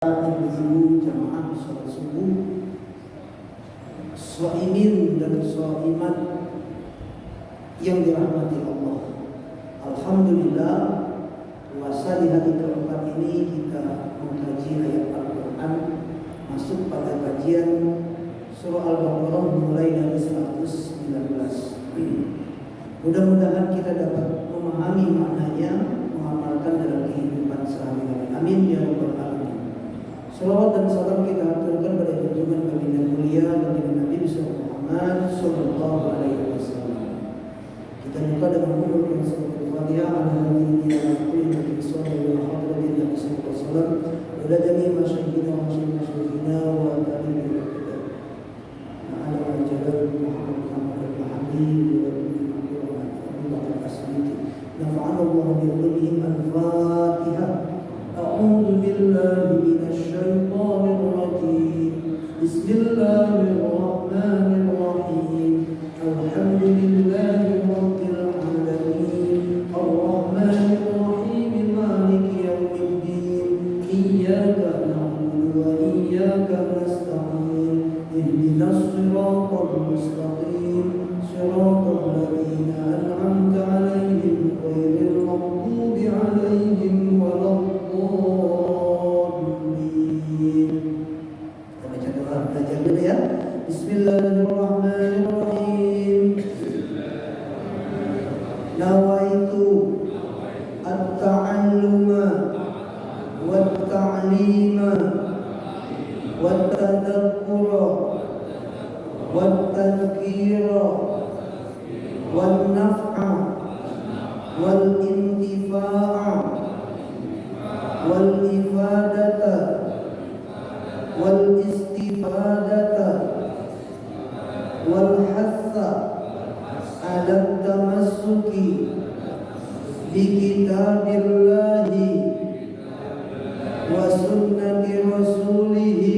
Ibu-ibu jamaah sholat subuh, shaimin dan shaimat yang dirahmati Allah. Alhamdulillah, puasa di hari keempat ini kita mengkaji ayat Al-Quran, masuk pada kajian surah Al-Baqarah mulai dari 119. Mudah-mudahan kita dapat memahami maknanya, mengamalkan dalam kehidupan sehari-hari. Amin ya rabbal alamin. Salawat dan salam kita aturkan pada junjungan baginda mulia baginda Nabi Muhammad sallallahu alaihi wasallam. Kita buka dengan membaca surat Al-Fatihah ala hadhihi al-ayat sallallahu alaihi wasallam wa jami'i masyayikhina wa masyayikhina wa tabi'in ala jalal Muhammad al-Habib wa Abdullah al-Asmiti nafa'ana Allah bi ulumihim al-Fatihah. أعوذ بالله من الشيطان الرجيم بسم الله الرحمن الرحيم الحمد لله رب العالمين الرحمن الرحيم مالك يوم الدين إياك نعبد وإياك نستعين اهدنا الصراط المستقيم صراط الذين أنعمت عليهم غير المغضوب عليهم ولا Bismillahirrahmanirrahim. Nawaitu at-ta'alluma wat-ta'lima wat-tadakkura wat-tadhkira wan-naf'a wal-intifa'a wal-ifadata wal-istifadata wal-hatha ala tamassuki bi kitabillahi wa sunnati rasulihi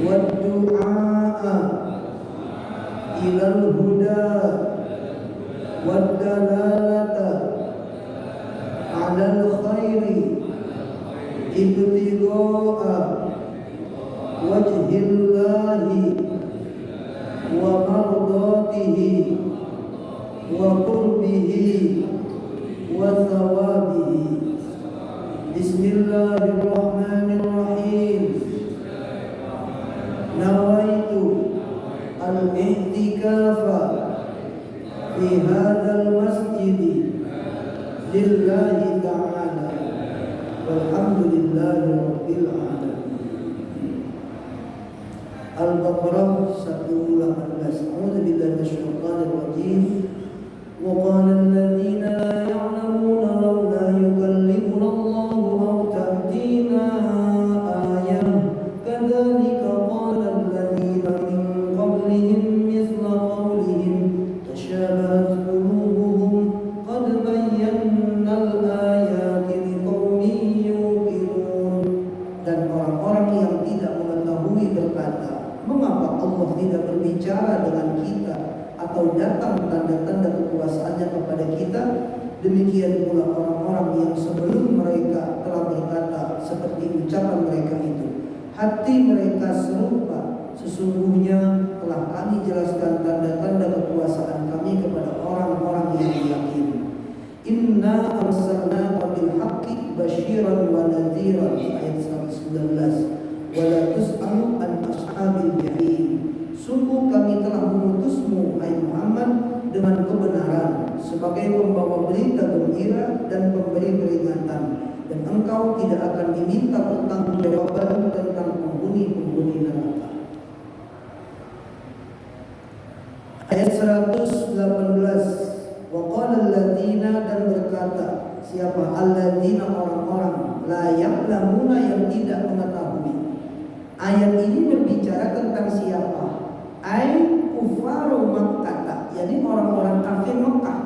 wa du'a ilal huda wa dalalata ala al-khairi ibtigha'a wajhillahi wa mardatihi wa qurbihi wa thawabihi. Bismillahirrahmanirrahim. Nawaitu al-i'tikafa fi hadzal masjid lillahi ta'ala walhamdulillahi rabbil alamin. Al-Baqarah 118. A'udzu billahi minasyaitonir rajim. Wa qala alladziina laa ya'lamuuna lawlaa yukallimuna Allahu aw ta'tiina aayah kadzaalika qaala alladziina min qablihim mithla qawlihim tashabahat quluubuhum qad bayyana al-aayaati liqaumin yuqinuun. Dan orang-orang yang tidak mengetahui berkata, mengapa Allah tidak berbicara dengan kita atau datang tanda-tanda kekuasaannya kepada kita? Demikian pula orang-orang yang sebelum mereka telah berkata seperti ucapan mereka itu. Hati mereka serupa. Sesungguhnya telah kami jelaskan tanda-tanda kekuasaan kami kepada orang-orang yang yakin. Inna arsalnaka bil haqqi basyiran wa nadhiran. Ayat 119. Wala tus'alu an ashabil jahim. Sungguh kami telah mengutusmu, hai Muhammad, dengan kebenaran sebagai pembawa berita gembira dan pemberi peringatan, dan engkau tidak akan diminta pertanggungjawaban tentang penghuni-penghuni neraka. Ayat 118. Wa qala alladziina, dan berkata siapa? Alladzina, orang-orang, la ya'lamuna, yang tidak mengetahui. Ayat ini berbicara tentang siapa? Kufaru Makkah, jadi orang-orang kafir Mekah.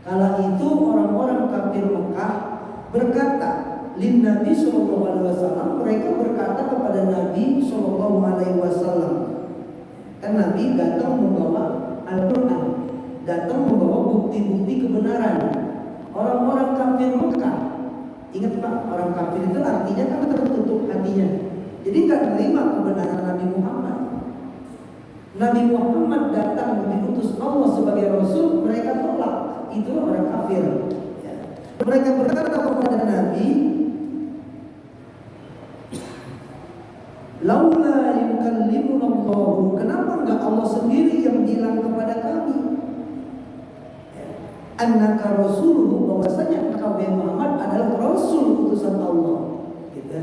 Kala itu orang-orang kafir Mekah berkata lin Nabi sallallahu alaihi wasallam, mereka berkata kepada Nabi sallallahu alaihi wasallam. Kan Nabi datang membawa Al-Qur'an, datang membawa bukti-bukti kebenaran. Orang-orang kafir Mekah Ingat Pak, orang kafir itu artinya kan tertutup hatinya. Jadi nggak menerima kebenaran Nabi Muhammad. Nabi Muhammad datang diutus Allah sebagai Rasul, mereka tolak. Itu orang kafir. Ya. Mereka berkata kepada Nabi, laula yukallimuna Allah, kenapa enggak Allah sendiri yang bilang kepada kami? Annaka rasuluhu, bahwasanya engkau Muhammad adalah rasul utusan Allah. Gitu.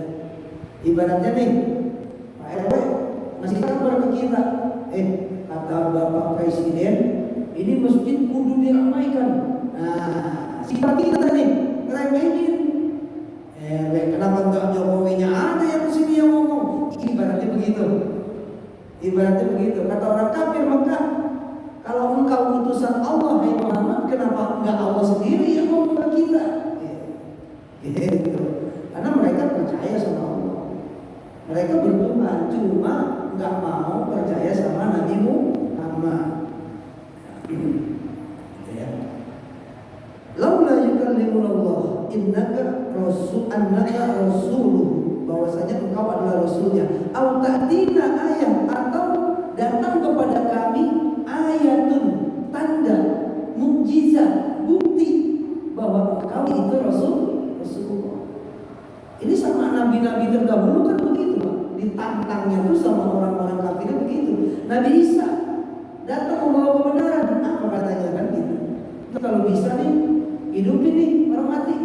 Ibaratnya nih, Pak RW masih kabar ke kita. Kata Bapak Presiden, ini masjid kudu diramaikan. Nah, sikap kita nih, ngeremehin. Kenapa enggak Jokowinya ada yang sini yang ngomong? Ibaratnya begitu. Ibaratnya begitu. Kata orang kafir, maka kalau engkau utusan Allah, hai Muhammad, kenapa enggak Allah sendiri yang ngomong ke kita? Gitu. Karena mereka percaya sama Allah. Mereka berdoa, cuma enggak mau percaya sama Nabi Muhammad. Ya. Laula yukallimuna Allah, innaka rasuluh, bahwasanya engkau adalah rasulnya. Au ta'tina ayat, atau datang kepada kami ayatun, tanda, mukjizat, bukti bahwa engkau itu Rasulullah. Ini sama nabi-nabi terdahulu kan begitu, Pak. Ditantangnya tuh sama orang-orang kafir begitu. Nabi Isa datang membawa kebenaran, apa katanya kan gitu. Kalau bisa nih hidupin nih orang mati.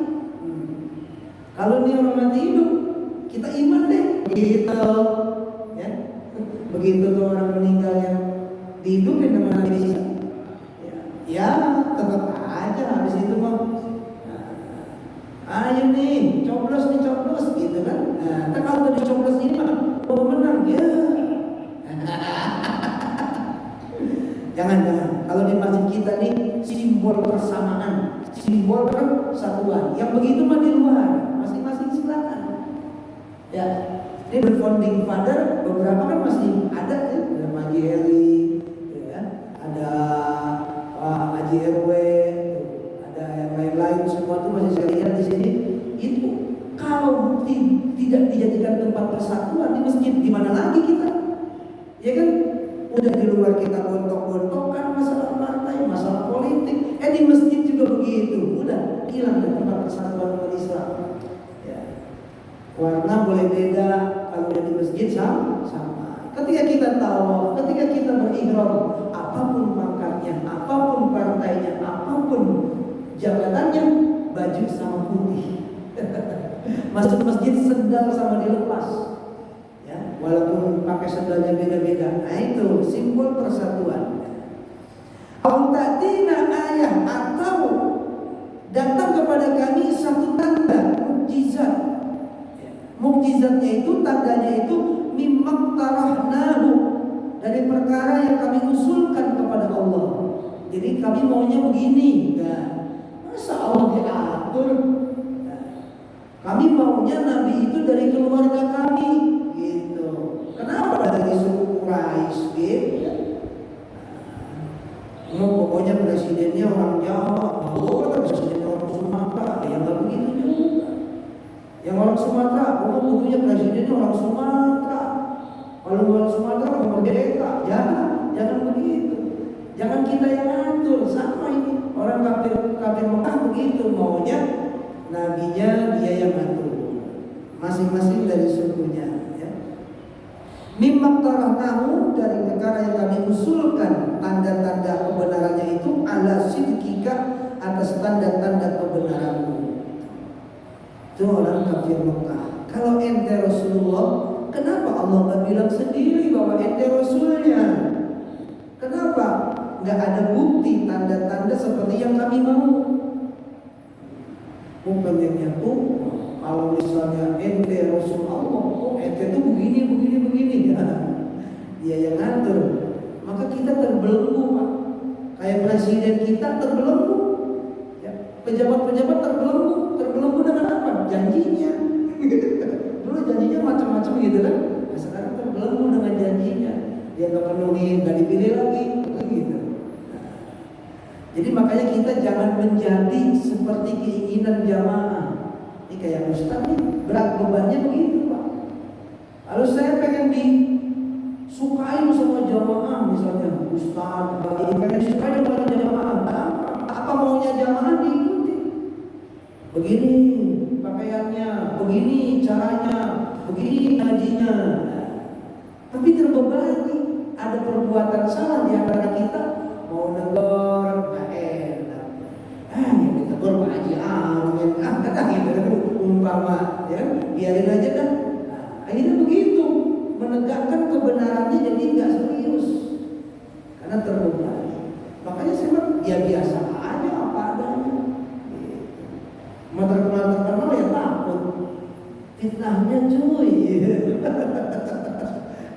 Kalau nih orang mati hidup, kita iman deh. Gitu. Ya. Begitu tuh orang meninggal yang dihidupin sama Nabi Isa. Ya, tetap aja habis itu mah. Ayo nih, coblos gitu kan. Nah, kalau udah dicoblos ini mah mau menang ya. Jangan. Kalau di masjid kita nih simbol persamaan, simbol persatuan. Yang begitu mah di luar, masing-masing silakan. Ya, ini berfounding father beberapa kan masih ada ya, ada Haji Heri, ya, ada Pak Haji RW, ada yang lain-lain, semua tuh masih saya lihat di sini. Itu kalau tidak dijadikan tempat persatuan di masjid, di mana lagi kita? Ya kan? Udah di luar kita gontok-gontokan masalah partai, masalah politik. Di masjid juga begitu. Udah hilang dari tempat persatuan umat Islam. Ya. Warna boleh beda, kalau udah di masjid sama. Ketika kita tawaf, ketika kita berihram, apapun pangkatnya, apapun partainya, apapun jabatannya, baju sama putih. Masuk masjid sendal sama dilepas. Walaupun pakai sendalnya beda-beda. Nah itu simbol persatuan. Autatina ayat, atau datang kepada kami satu tanda, mukjizat. Mukjizatnya itu, tandanya itu mimmak tarahnahu, dari perkara yang kami usulkan kepada Allah. Jadi kami maunya begini. Masa Allah diatur? Kami maunya Nabi itu dari keluarga kami. Kenapa dari suku Quraisy gitu? Pokoknya presidennya orang Jawa, presidennya orang Sumatera, yang nggak begitu juga. Yang orang Sumatera, butuhnya presidennya orang Sumatera. Kalau orang Sumatera mau merdeka, jangan begitu. Jangan kita yang ngatur, sama ini orang kafir Mekah begitu, maunya nabinya dia yang ngatur, masing-masing dari sukunya. Mimmak tarahnahu, dari perkara yang kami usulkan tanda-tanda kebenarannya itu, ala sidqika, atas tanda-tanda kebenaranmu. Itu orang kafir Mekah. Kalau ente Rasulullah, kenapa Allah nggak bilang sendiri bahwa ente Rasulnya? Kenapa nggak ada bukti tanda-tanda seperti yang kami mau? Bukannya tuh kalau misalnya ente Rasul Allah, ente tuh begini ya. Dia yang ngatur. Maka kita terbelenggu, Pak. Kayak presiden kita terbelenggu. Ya. Pejabat-pejabat terbelenggu dengan apa? Janjinya. Dulu janjinya macam-macam gitu kan. Nah, sekarang terbelenggu dengan janjinya. Dia nggak penuhin, nggak dipilih lagi, gitu. Nah, jadi makanya kita jangan menjadi seperti keinginan jamaah. Ini Ini kayak Ustaz nih, berat bebannya begitu Pak. Kalau saya pengen disukain sama jamaah misalnya, Ustaz, pengen disukain sama jamaah, apa maunya jamaah diikuti. Begini pakaiannya, begini caranya, begini ngajinya. Tapi terbebani, ada perbuatan salah di antara kita, mau negor, nggak enak. Yang ditegur Pak Haji Amin, gitu umpama, ya biarin aja kan. Akhirnya begitu, menegakkan kebenarannya jadi nggak serius, karena terbebani. Makanya saya bilang, ya biasa aja apa adanya. Terkenal ya takut fitnahnya cuy.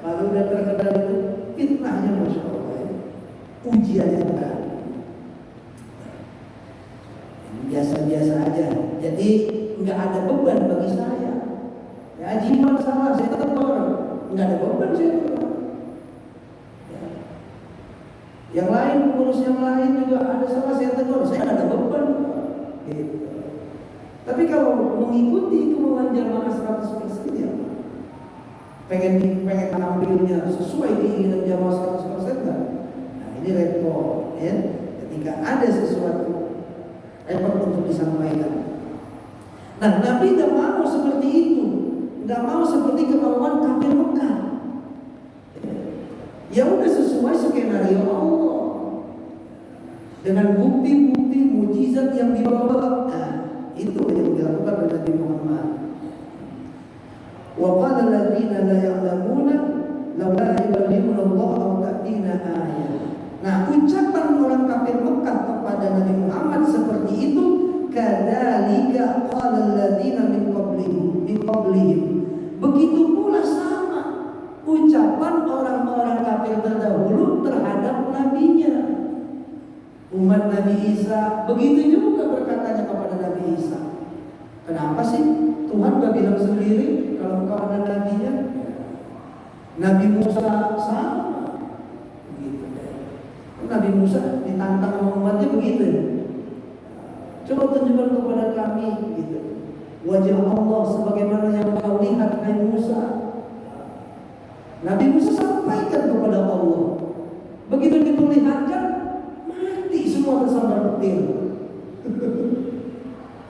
Kalau udah terkenal itu fitnahnya Masya Allah ya. Ujiannya berat. Biasa-biasa aja. Jadi nggak ada beban bagi saya. Ya jimat salah saya tegur, nggak ada beban saya tegur. Ya. Yang lain pengurus yang lain juga ada salah saya tegur, saya nggak ada beban. Gitu. Tapi kalau mengikuti kemauan jamaah 100% ya, pengen tampilnya sesuai keinginan jamaah 100% kan? Nah ini repot ya. Ketika ada sesuatu repot untuk disampaikan. Nah Nabi nggak mau seperti itu, nggak mau seperti kemauan kafir Mekah. Ya udah sesuai skenario Allah dengan bukti-bukti mujizat yang dibawa. Itu yang dilakukan oleh Nabi Muhammad. Wa qala alladziina la ya'lamuuna laula yukallimuna Allah aw ta'tina ayah. Nah, ucapan orang kafir Mekah kepada Nabi Muhammad seperti itu, kadzalika qala alladziina min qablihim. Begitu pula sama ucapan orang-orang kafir terdahulu terhadap nabinya. Umat Nabi Isa begitu juga berkatanya kepada Nabi Isa. Kenapa sih Tuhan gak bilang sendiri kalau engkau ada nabinya? Nabi Musa sama begitu. Nabi Musa ditantang sama umatnya begitu. Coba tunjukkan kepada kami gitu, wajah Allah sebagaimana yang kau lihat hai Musa. Nabi Musa sampaikan kepada Allah. Begitu diperlihatkan, semua tersambar petir.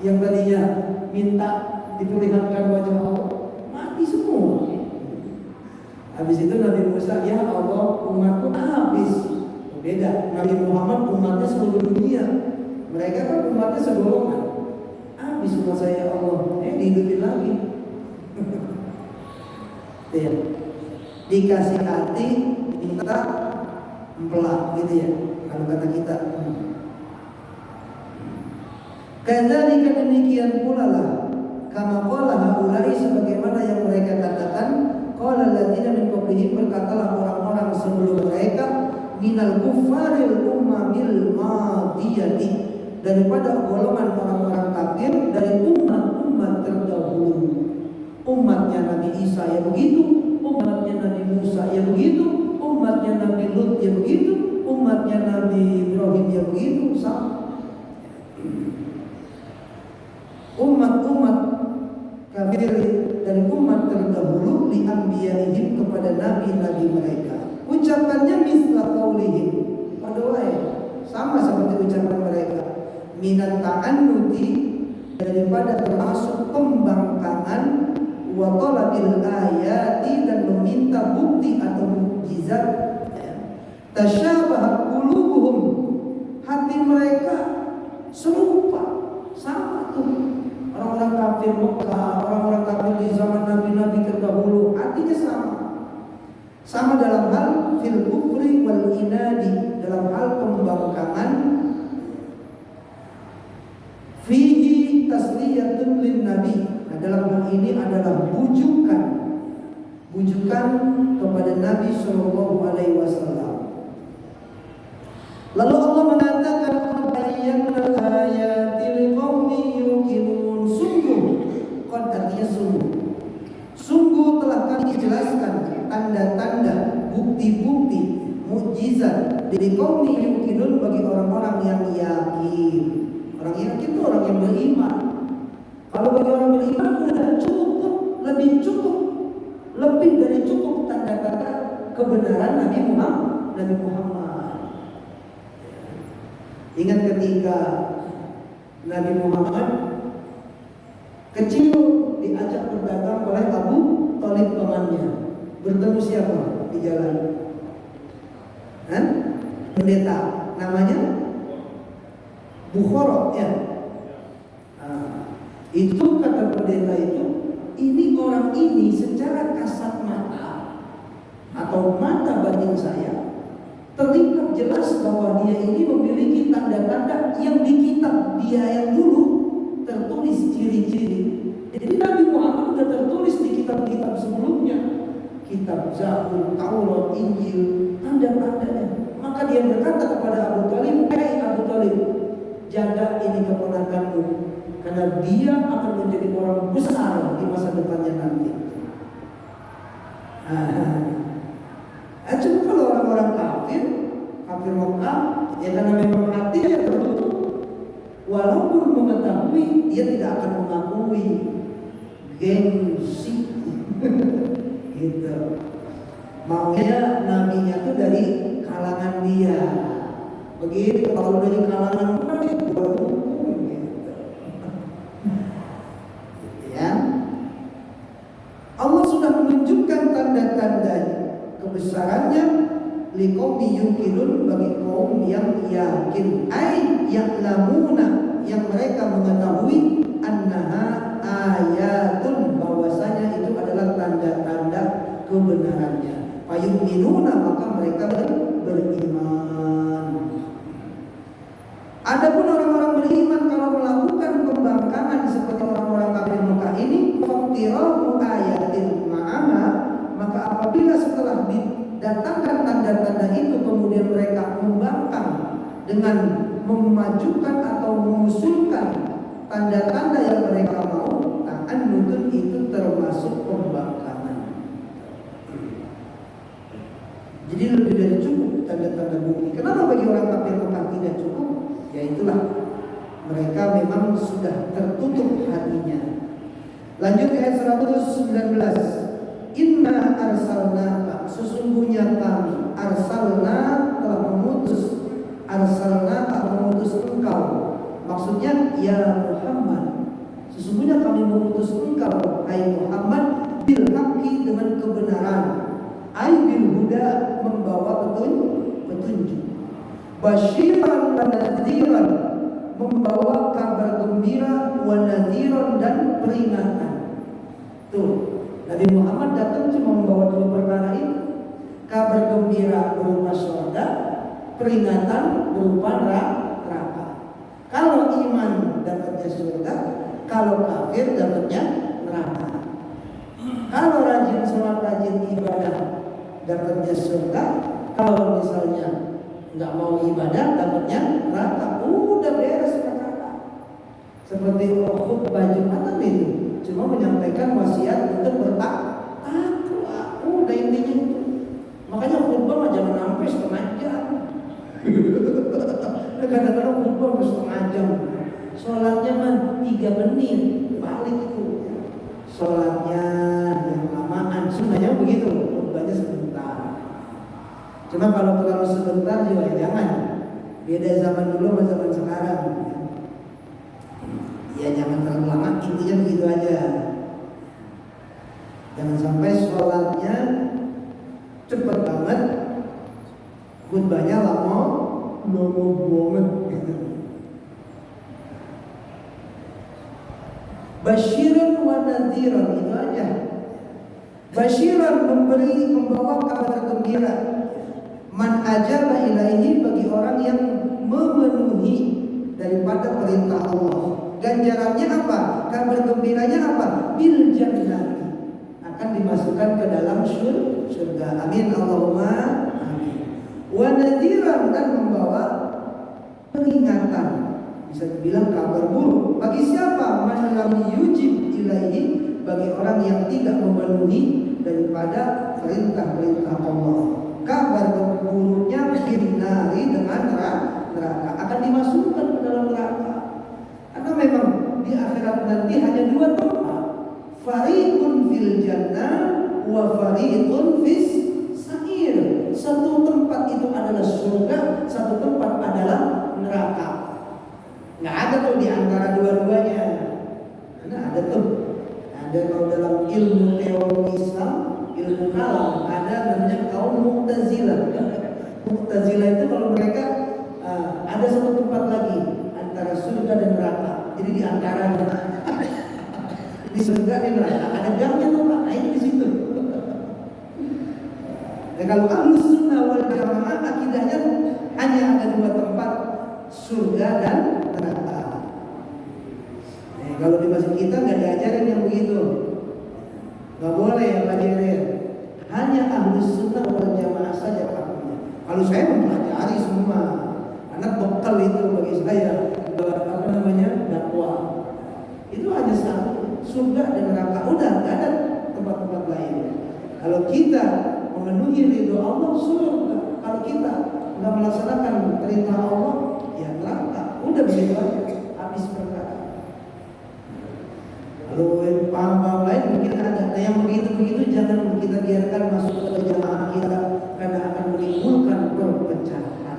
Yang tadinya minta diperlihatkan wajah Allah, mati semua. Habis itu Nabi Musa, ya Allah umatku habis. Beda, Nabi Muhammad umatnya seluruh dunia. Mereka kan umatnya segolongan. Habis umat saya ya Allah, dihidupin lagi. Ya. Dikasih hati, minta empelak gitu ya. Kalau kata kita, kadzalika demikian pula lah, kama qala haula'i sebagaimana yang mereka katakan, qala alladziina min qablihim, berkatalah orang-orang sebelum mereka, minal kuffaril ummamil madiyati, daripada golongan orang-orang kafir dari umat-umat terdahulu. Umatnya Nabi Isa ya begitu, umatnya Nabi Musa ya begitu, umatnya Nabi Lut ya begitu, umatnya Nabi Ibrahim ya begitu, sama. Umat-umat kafir dari umat terdahulu li anbiya'ihim kepada nabi-nabi mereka. Ucapannya misla qaulihim, sama seperti ucapan mereka. Minat ta'annuti, daripada termasuk pembangkangan, wa talabil ayati, dan meminta bukti atau mukjizat. Tasyabahat qulubuhum, hati mereka serupa, sama tuh. Orang-orang kafir Mekah, orang-orang kafir di zaman nabi-nabi terdahulu, hatinya sama. Sama dalam hal fil kufri wal inadi, dalam hal pembangkangan. Fihi tasliyatun lin nabi. Nah, dalam hal ini adalah bujukan kepada Nabi Shallallahu Alaihi Wasallam. Lalu Allah mengatakan, bayyana ayati liqaumin yuqinun. Sungguh, qad artinya sungguh telah kami jelaskan tanda-tanda, bukti-bukti, mukjizat liqaumin yuqinun, bagi orang-orang yang yakin. Orang yakin itu orang yang beriman. Kalau bagi orang beriman sudah cukup, lebih dari cukup tanda-tanda kebenaran Nabi Muhammad. Ingat ketika Nabi Muhammad kecil diajak berdagang oleh Abu Thalib pamannya. Bertemu siapa di jalan? Pendeta, namanya Bukhara ya. Itu kata pendeta itu, ini orang ini secara kasat mata atau mata batin saya terlihat jelas bahwa dia ini memiliki tanda-tanda yang di kitab dia yang dulu tertulis ciri-ciri. Jadi Nabi Muhammad sudah tertulis di kitab-kitab sebelumnya, kitab Zabur, Taurat, Injil, tanda-tandanya. Maka dia berkata kepada Abu Thalib, "Hai Abu Thalib, jaga ini keponakanmu, karena dia akan menjadi orang besar di masa depannya nanti." Cuma kalau orang-orang kafir Mekah, ya karena memang hatinya tertutup, walaupun mengetahui, dia tidak akan mengakui, gengsi, gitu. Maunya nabinya itu dari kalangan dia. Begitu kalau dari kalangan mana itu hukum, gitu. Ya, Allah sudah menunjukkan tanda-tanda kebesarannya liqaumi yuqinun, bagi kaum yang yakin, ai ya'lamuna, yang mereka mengetahui, annaha ayatun, bahwasanya itu adalah tanda-tanda kebenarannya. Fayu'minuna, maka mereka beriman. Adapun orang-orang beriman kalau melakukan pembangkangan seperti orang-orang kafir Mekah ini, faqtirahu ayatin ma'ama, maka apabila setelah didatangkan tanda-tanda itu kemudian mereka membangkang dengan memajukan atau mengusulkan tanda-tanda yang mereka mau, ta'annutun, itu termasuk pembangkangan. Jadi lebih dari cukup tanda-tanda bukti. Kenapa bagi orang kafir Mekah tidak cukup? Ya itulah, mereka memang sudah tertutup hatinya. Lanjut ayat 119. Inna arsalnaka, sesungguhnya kami, arsalna telah mengutus, arsalna telah mengutus engkau. Maksudnya ya Muhammad, sesungguhnya kami mengutus engkau hai Muhammad, bil haqqi, dengan kebenaran, ai bil huda, membawa petunjuk, basyiran wa nadhiran, membawa kabar gembira, wa nadhiran, dan peringatan. Tuh, Nabi Muhammad datang cuma membawa dua perkara itu. Kabar gembira berupa surga, peringatan berupa neraka. Kalau iman dapatnya surga, kalau kafir dapatnya neraka. Kalau rajin sholat, rajin ibadah, dapatnya surga. Kalau misalnya nggak mau ibadah, dapatnya neraka. Udah beres perkara. Seperti khutbah Jumatan itu, cuma menyampaikan wasiat untuk bertakwa. Udah intinya itu. Makanya khutbah jangan sampai setengah jam. Kadang-kadang khutbah setengah jam. Sholatnya mah 3 menit balik itu. Sholatnya yang lamaan. Sebenarnya begitu, khutbahnya sebentar. Cuma kalau terlalu sebentar juga jangan. Beda zaman dulu sama zaman sekarang. Ya jangan terlalu lama, intinya begitu aja. Jangan sampai sholatnya cepet banget, khutbahnya lama banget. Basyiran wa nadhiran, itu aja. Basyiran, membawa kabar gembira. Man ajaba ilaihi, bagi orang yang memenuhi daripada perintah Allah. Ganjarannya apa? Kabar gembiranya apa? Bil jannati, akan dimasukkan ke dalam surga. Amin Allahumma amin. Wa nadhiran, dan membawa peringatan, bisa dibilang kabar buruk. Bagi siapa? Man lam yujib ilaihi, bagi orang yang tidak memenuhi daripada perintah-perintah Allah. Kabar buruknya finari, dengan neraka, akan dimasukkan ke dalam neraka. Karena memang di akhirat nanti hanya dua tempat. Fariqun fil jannah wa fariqun fis sa'ir. Satu tempat itu adalah surga, satu tempat adalah neraka. Nggak ada tuh di antara dua-duanya. Karena ada tuh. Ada kalau dalam ilmu teori Islam, ilmu kalam, ada namanya kaum Mu'tazilah. Mu'tazilah itu kalau mereka ada satu tempat lagi antara surga dan neraka. Jadi di antaranya di surga dan neraka ada gangnya tuh Pak. Nah ini di situ. Nah kalau Ahlus Sunnah wal Jamaah akidahnya hanya ada dua tempat, surga dan neraka. Nah, kalau di masjid kita nggak diajarin yang begitu, nggak boleh ya pelajarin. Hanya Ahlus Sunnah wal Jamaah saja pakainya. Kalau saya mempelajari semua, karena bekal itu bagi saya dakwah. Itu hanya satu, surga dan neraka. Udah nggak ada tempat-tempat lain. Kalau kita memenuhi ridho Allah, surga. Kalau kita nggak melaksanakan perintah Allah, ya neraka. Udah begitu aja, habis perkara. Kalau paham-paham lain mungkin ada. Nah yang begitu-begitu jangan kita biarkan masuk ke jamaah kita, karena akan menimbulkan perpecahan.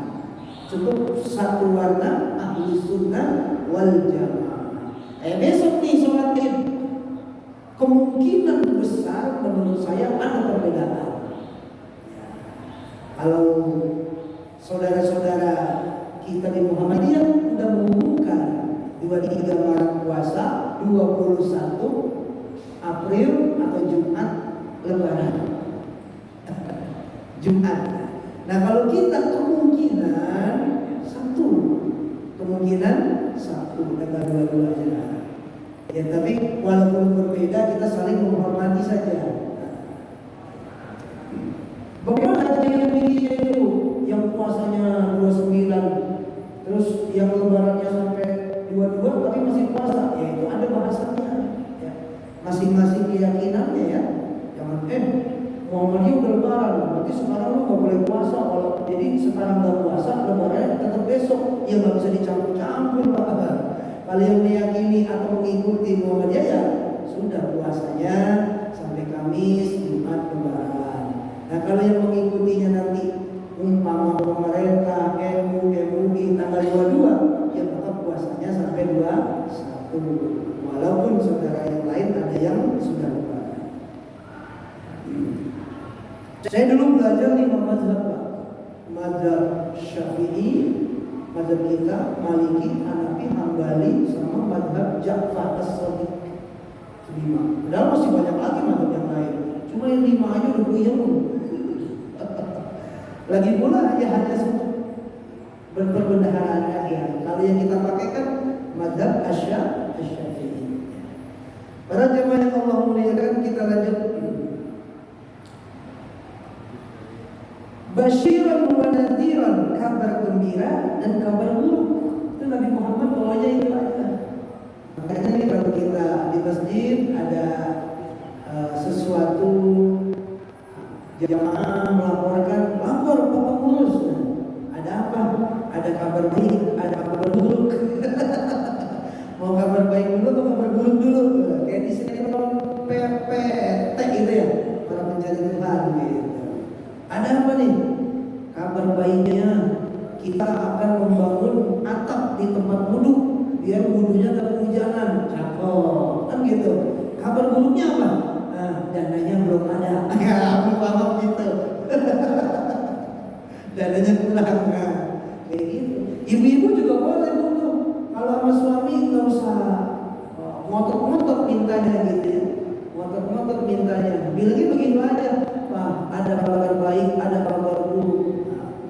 Cukup satu warna, Ahlus Sunnah wal Jamaah. Besok nih sholat Id, kemungkinan besar menurut saya ada perbedaan. Kalau saudara-saudara kita di Muhammadiyah sudah mengumumkan 23 Maret puasa, 21 April atau Jumat Lebaran. Jumat. Nah kalau kita kemungkinan satu tanggal 22 aja. Ya tapi walaupun berbeda kita saling menghormati saja. Bagaimana yang tingginya itu? Yang puasanya 29, terus yang lebarannya sampai 22 tapi masih puasa, ya itu ada bahasanya. Ya. Masing-masing keyakinannya ya. Jangan Muhammadiyah udah lebaran, berarti sekarang lu gak boleh puasa. Kalau jadi sekarang gak puasa, lebarannya tetap besok. Ya gak bisa dicampur-campur Pak. Kalau yang meyakini atau mengikuti Muhammadiyah ya sudah puasanya sampai Kamis, Jumat, Lebaran. Nah kalau yang mengikutinya nanti umpama pemerintah, MUI tanggal 22, ya maka puasanya sampai 21. Walaupun saudara yang lain ada yang sudah lebaran. Saya dulu belajar 5 mazhab Pak. Mazhab Syafi'i, mazhab kita, Maliki, Hanafi, Hambali, sama mazhab Ja'far as-Shadiq. 5. Padahal masih banyak lagi mazhab yang lain. Cuma yang 5 aja udah puyeng. Lagi pula ya hanya berperbendaharaan aja. Kalau yang kita pakai kan mazhab Asy-Syafi'i. Para jemaah yang Allah muliakan, kita lanjut. Basyiran wa nadhiran, kabar gembira dan kabar buruk. Itu Nabi Muhammad bawanya itu aja. Makanya nih kalau kita di masjid ada sesuatu, jamaah melaporkan, lapor Pak Pengurus. Ada apa? Ada kabar baik, ada kabar buruk. Mau kabar baik dulu atau kabar buruk dulu? Kayak di sini kalau PPT gitu ya, para pencari Tuhan gitu. Ada apa nih? Kabar baiknya kita akan membangun atap di tempat wudhu biar wudhunya tak kehujanan. Cakep, kan gitu. Kabar buruknya apa? Nah, dananya belum ada. Ya, aku paham gitu. Dananya kurang. Nah, kayak gitu. Ibu-ibu juga boleh dulu. Kalau sama suami nggak usah ngotot-ngotot mintanya gitu ya. Ngotot-ngotot mintanya. Bilangnya begitu aja. Pak, ada kabar baik, ada kabar buruk.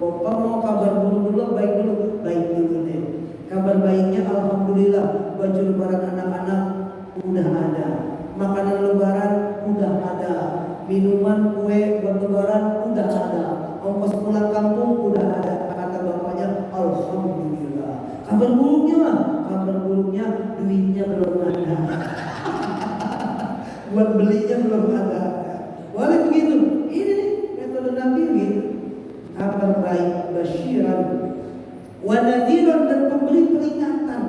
Bapak mau kabar buruk dulu, baik dulu deh. Kabar baiknya alhamdulillah, baju lebaran anak-anak udah ada, makanan lebaran udah ada, minuman kue buat lebaran udah ada, ongkos pulang kampung udah ada. Kata bapaknya alhamdulillah. Kabar buruknya duitnya belum ada. Buat belinya belum ada. Boleh begitu. Ini nih metode Nabi gitu. Kabar baik, basyiran wa nadhiran, dan pemberi peringatan.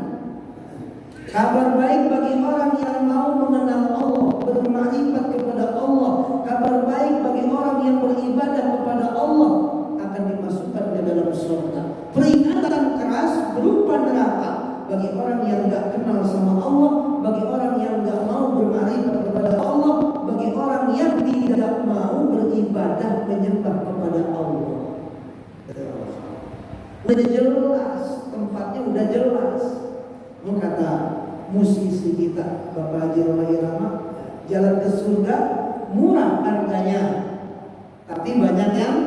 Kabar baik bagi orang yang mau mengenal Allah, bermakrifat kepada Allah. Kabar baik bagi orang yang beribadah kepada Allah, akan dimasukkan ke dalam surga. Peringatan keras berupa neraka bagi orang yang tidak kenal sama Allah, bagi orang yang tidak mau bermakrifat kepada Allah, bagi orang yang tidak mau beribadah menyembah kepada Allah. Udah jelas, tempatnya udah jelas. Mau kata musisi kita Bapak Haji Roma Irama, jalan ke surga murah harganya, tapi banyak yang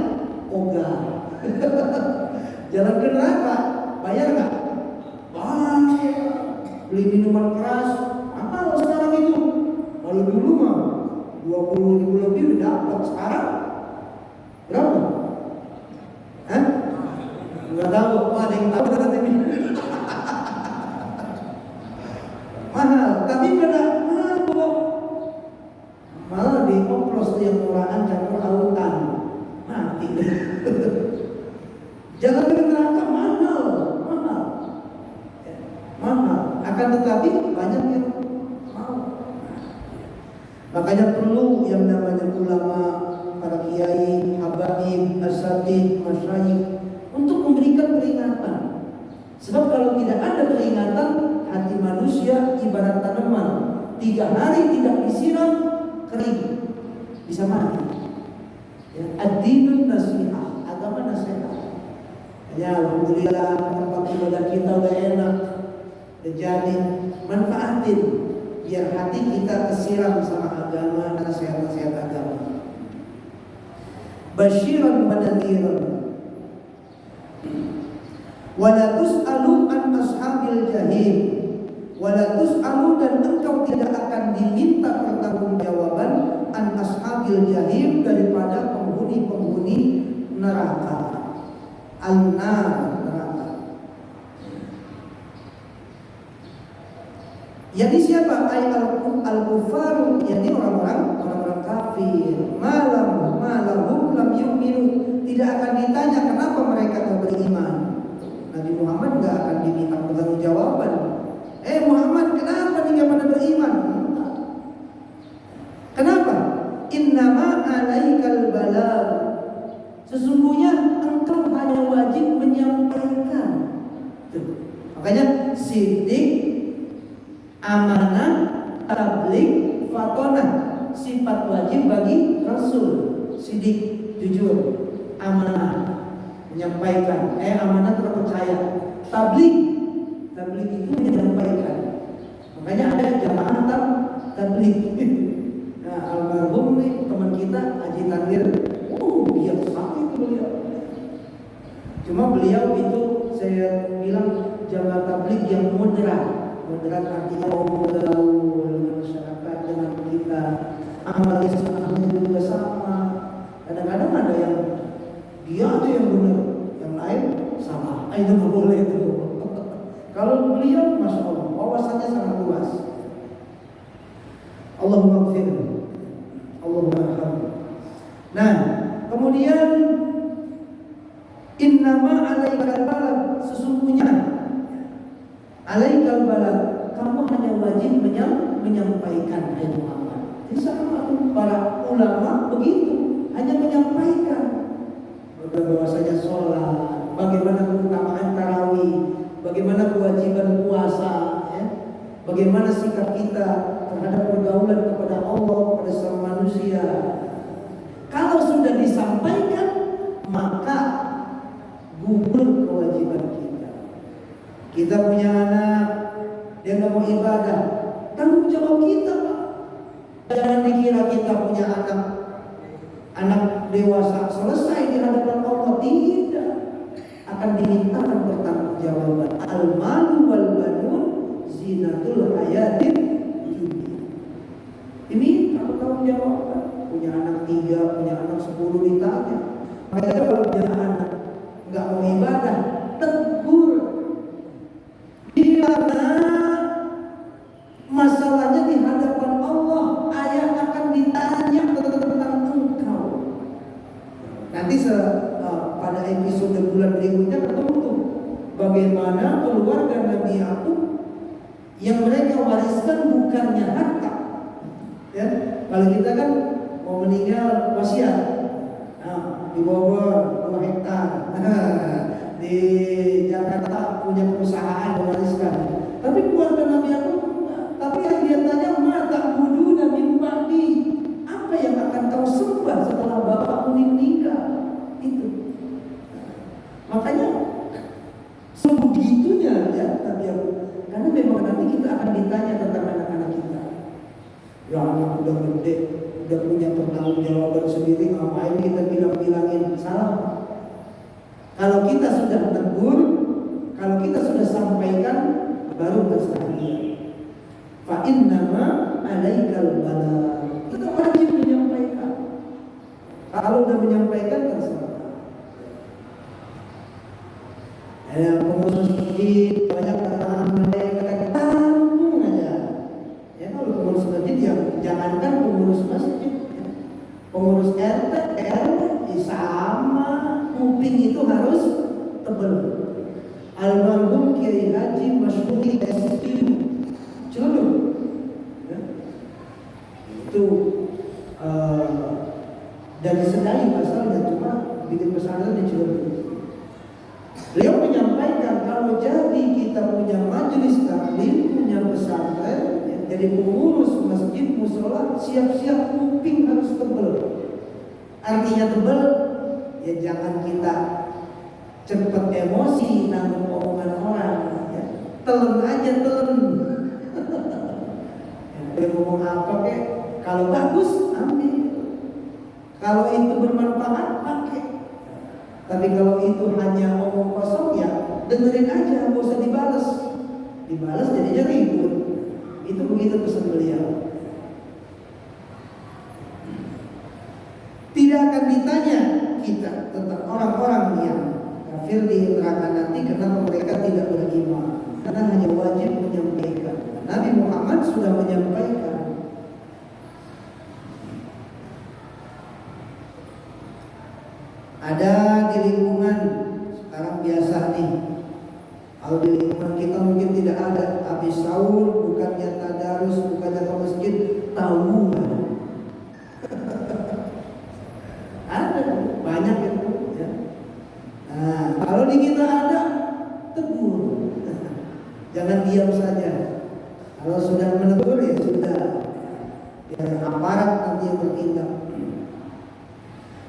ogah. Jalan ke neraka bayar nggak? Bayar. Beli minuman keras mahal sekarang itu. Kalau dulu mah 20.000 lebih udah dapat. Sekarang berapa? Hah? Nggak tahu. Ada yang tahu kata ini. Mahal, tapi pada mahal kok. Malah dioplos yang murahan campur autan, mati. Jangan ke neraka mahal. Akan tetapi banyak yang mau. Makanya perlu yang namanya ulama, para kiai, habaib, asatid, masyayikh untuk memberikan peringatan. Sebab kalau tidak ada peringatan, hati manusia ibarat tanaman, 3 hari tidak disiram, kering, bisa mati. Ya, ad-dinun nasihah, agama nasihat. Ya, alhamdulillah tempat ibadah kita udah enak, jadi manfaatin biar hati kita kesiram sama agama, nasihat-nasihat agama. Basyiran wa nadhiran. Wala tus'alu an ashabil jahim. Wala tus'alu, dan engkau tidak akan diminta pertanggungjawaban an ashabil jahim, daripada penghuni-penghuni neraka. Al-nar, neraka. Jadi siapa? Al-kufaru, yakni orang-orang kafir. Malahum lam yu'minu. Tidak akan ditanya kenapa mereka tidak beriman. Nabi Muhammad tidak akan diminta pertanggungjawaban. Muhammad, kenapa tidak pada beriman? Kenapa? Innama alaikal balagh. Sesungguhnya engkau hanya wajib menyampaikan. Makanya sidik, amanah, tabligh, fatonah, sifat wajib bagi Rasul. Sidik, jujur, amanah, menyampaikan. Amanah terpercaya. Tabligh itu menyampaikan. Makanya ada jamaah tabligh. Nah, almarhum nih teman kita Haji Tanwir, biasa itu beliau. Cuma beliau itu saya bilang jamaah tabligh yang moderat. Moderat artinya bergaul dengan masyarakat, dengan kita. Amal Islamnya juga sama. Kadang-kadang ada yang dia aja yang benar, yang lain salah. Itu nggak boleh itu. Kalau beliau, masya Allah, wawasannya sangat luas. Allahumma gfir, Allahumma arham. Nah, kemudian innama alaikal balagh, sesungguhnya alaikal balagh, kamu hanya wajib menyampaikan, hai Muhammad. Jadi sama para ulama begitu, hanya menyampaikan bahwasanya sholat, bagaimana keutamaan tarawih, bagaimana kewajiban puasa, ya? Bagaimana sikap kita terhadap pergaulan kepada Allah, kepada sama manusia. Kalau sudah disampaikan, maka gugur kewajiban kita. Kita punya anak, dia nggak mau ibadah, tanggung jawab kita, Pak. Jangan dikira kita punya anak dewasa selesai di hadapan Allah. Tidak, akan dimintakan pertanggungjawaban. Al-malu wal banun zinatul hayatid dunya. Ini tanggung jawab. Punya anak 3, punya anak 10 ditanya. Makanya kalau punya anak nggak mau ibadah, tegur. Bila masalahnya di hadapan Allah, ayah akan ditanya tentang engkau. Nanti pada episode bulan berikutnya ketemu tuh bagaimana keluarga Nabi Yakub Yang mereka wariskan bukannya harta. Ya, kalau kita kan mau meninggal wasiat. Nah, di Bogor 2 hektar. Di Jakarta punya perusahaan mewariskan. Tapi keluarga Nabi Yakub enggak. Tapi yang dia tanya, mata budu dan mimbadi. Apa yang akan kau sembah setelah bapakmu meninggal? Itu. Makanya sebegitunya ya Nabi Yakub. Karena memang nanti kita akan ditanya tentang anak-anak kita. Ya anak udah gede, udah punya pertanggungjawaban sendiri, ngapain kita bilang-bilangin? Salah. Kalau kita sudah tegur, kalau kita sudah sampaikan, baru terserah dia. Fa innama alaikal balagh. Kita wajib menyampaikan. Kalau udah menyampaikan terserah. Pengurus masjid banyak kata mereka tampung aja. Ya kalau pengurus masjid ya jangankan pengurus masjid, pengurus RT, RW sama kuping itu harus tebal. Almarhum Kiai Haji Masyhuri SPU Cilodong, ya. Itu dari Sedayu asalnya, cuma bikin pesantren di Cilodong. Beliau menyampaikan kalau jadi kita punya majelis taklim, punya pesantren, ya, jadi pengurus masjid musola, siap-siap kuping harus tebal. Artinya tebal, ya jangan kita cepat emosi nanggung omongan orang, ya. Telan aja, telan. Dia ngomong apa kek, kalau bagus ambil, kalau itu bermanfaat pakai. Tapi kalau itu hanya omong kosong ya dengerin aja, nggak usah dibalas. Dibalas jadinya ribut. Itu begitu pesan beliau. Tidak akan ditanya kita tentang orang-orang yang kafir di neraka nanti karena mereka tidak beriman, karena hanya wajib menyampaikan. Nabi Muhammad sudah menyampaikan. Ada di lingkungan sekarang biasa nih. Kalau di lingkungan kita mungkin tidak ada. Habis sahur bukannya tadarus, bukannya ke masjid, tawuran. Ada banyak itu. Ya. Nah, kalau di kita ada, tegur. Jangan diam saja. Kalau sudah menegur ya sudah. Biar aparat nanti yang bertindak.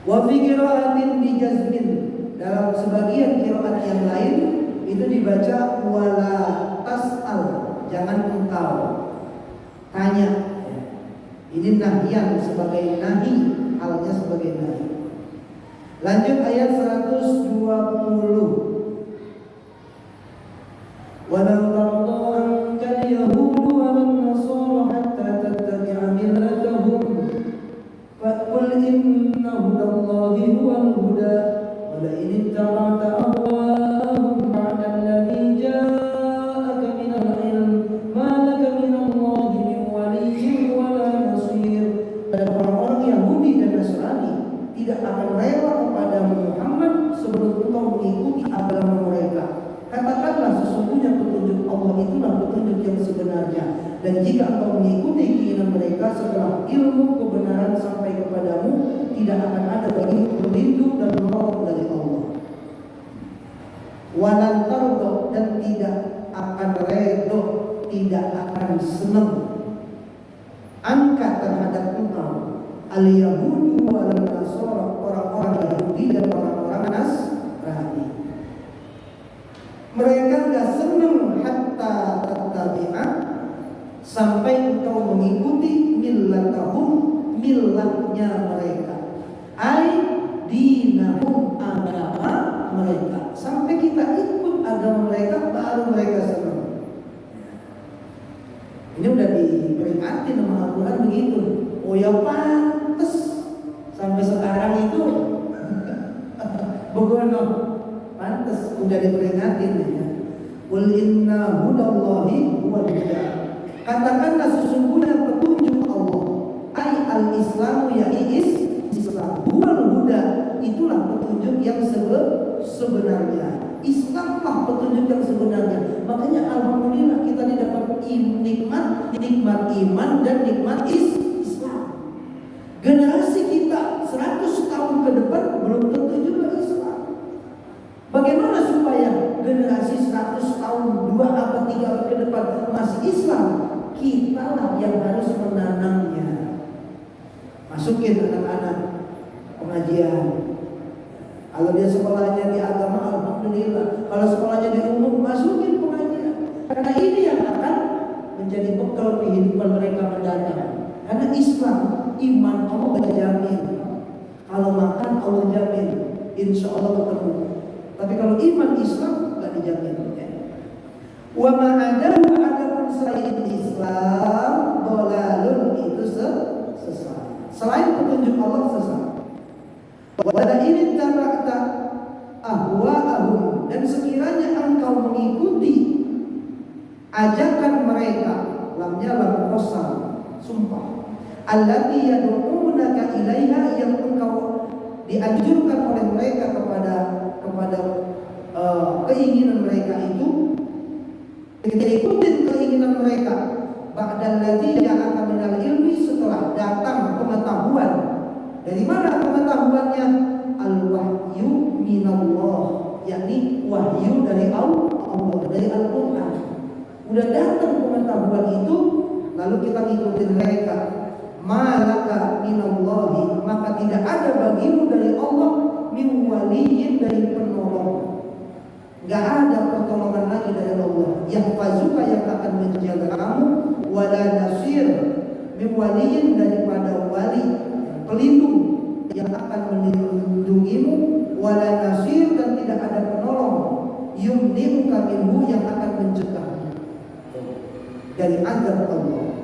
Wa fi qira'atin bi jazmin, dalam sebagian qiraat yang lain itu dibaca wala tas'al, jangan engkau tanya. Ini nahyan sebagai nahi, halnya sebagai nahi. Lanjut ayat 120. Walau tarda ankal yahudu walan nasara hatta tattabi'a millatahum faqul inna hudallahi huwal huda wa la in ittaba'ta ahwaahum ba'da alladhi ja'aka minal ilm ma laka minallahi min waliyyin wa la nasir. Dan orang-orang Yahudi dan Nasrani tidak akan rela kepada Muhammad sebelum engkau mengikuti agama mereka. Katakanlah sesungguhnya petunjuk Allah itulah petunjuk yang sebenarnya, dan jika engkau mengikuti keinginan mereka setelah ilmu kebenaran sampai kepadamu, tidak akan ada bagimu pelindung dan penolong dari Allah. Walan tardo, dan tidak akan redho, tidak akan senang angka terhadap engkau al-Yahudu wal Nasara, orang-orang Yahudi dan orang-orang Nasrani. Mereka gak senang hatta tattabi'a, sampai engkau mengikuti millatahum, millatnya mereka, ai dinahum, agama mereka. Sampai kita ikut agama mereka baru mereka senang. Ini udah diperingati sama Al-Quran begitu. Oh ya pantes sampai sekarang itu begono pantes udah diperingatin ya. Qul inna hudallahi huwal huda. Katakanlah sesungguhnya petunjuk Allah, ai al-islamu ya Islam, huwal huda, itulah petunjuk yang sebenarnya. Islam Rasakanlah petunjuk yang sebenarnya. Makanya alhamdulillah kita dapat nikmat iman dan nikmat Islam. Generasi kita 100 tahun ke depan belum tentu juga Islam. Bagaimana supaya generasi 100 tahun 2 atau 3 ke depan masih Islam? Kitalah yang harus menanamnya. Masukin anak-anak pengajian. Kalau dia sekolahnya di agama, alhamdulillah. Kalau sekolahnya di umum, masukin pengajian. Karena ini yang akan menjadi bekal kehidupan mereka mendatang. Karena Islam, iman Allah berjamin. Kalau makan Allah jamin, insya Allah ketemu. Tapi kalau iman Islam nggak dijamin. Wa ma'adahu adapun selain Islam, dolalun itu sesat. Selain petunjuk Allah sesat. Wala ini tarakta ahwa'ahum, dan sekiranya engkau mengikuti ajakan mereka, lamnya lam qasam, sumpah, allati yad'unaka ilaiha, yang engkau dianjurkan oleh mereka kepada keinginan mereka itu, kita ikutin keinginan mereka. Ba'dal ladzi ja'aka minal ilmi, setelah datang pengetahuan. Dari mana pengetahuannya? Al-wahyu minallah, yakni wahyu dari Allah, dari Al-Quran. Udah datang pengetahuan itu, lalu kita ngikutin mereka. Malaka minallahi, maka tidak ada bagimu dari Allah min waliyin, dari penolong. Gak ada pertolongan lagi dari Allah. Yang fazuka, yang akan menjaga kamu. Wala nasir min waliyin, daripada wali pelindung yang akan melindungimu. Wala nasir, dan tidak ada penolong yumni'uka minhu, yang akan mencegahmu dari azab Allah.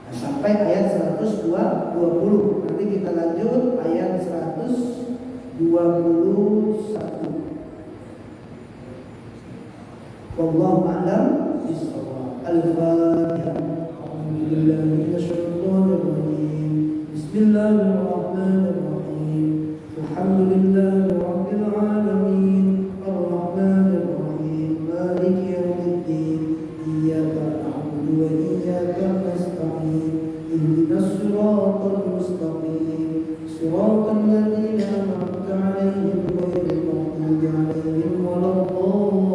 Nah, sampai ayat 120. Nanti kita lanjut ayat 121. Wallahu a'lam bishawab. Al-Fatihah. Alhamdulillah minasyaitonir rajim. Bismillahirrahmanirrahim. Alhamdulillahi rabbil alamin. Ar-Rahmanir Rahim. Maliki yaumiddin. Iyyaka na'budu wa iyyaka nasta'in. Ihdinas siratal mustaqim. Siratal ladzina an'amta 'alaihim ghairil maghdubi 'alaihim waladdallin.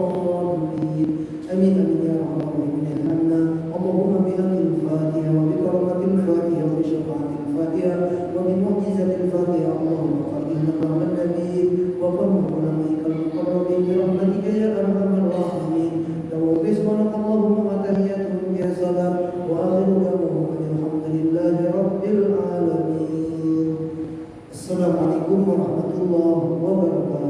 Amin amin ya rabbal alamin. Allahumma bi al-Fatihah wa bi karamatil Fatihah wa bi syafa'atil Fatihah wa bi mu'jizatil Fatihah. Allahumma fa'inna qawlan nabiy wa qawlan ulamaikal muqarrabin bi rahmatika ya arhamar rahimin. Wa bismillahirrahmanirrahim wa tahiyyatuhum ya salam wa akhiru da'wahum alhamdulillahi rabbil alamin. Assalamualaikum warahmatullahi wabarakatuh.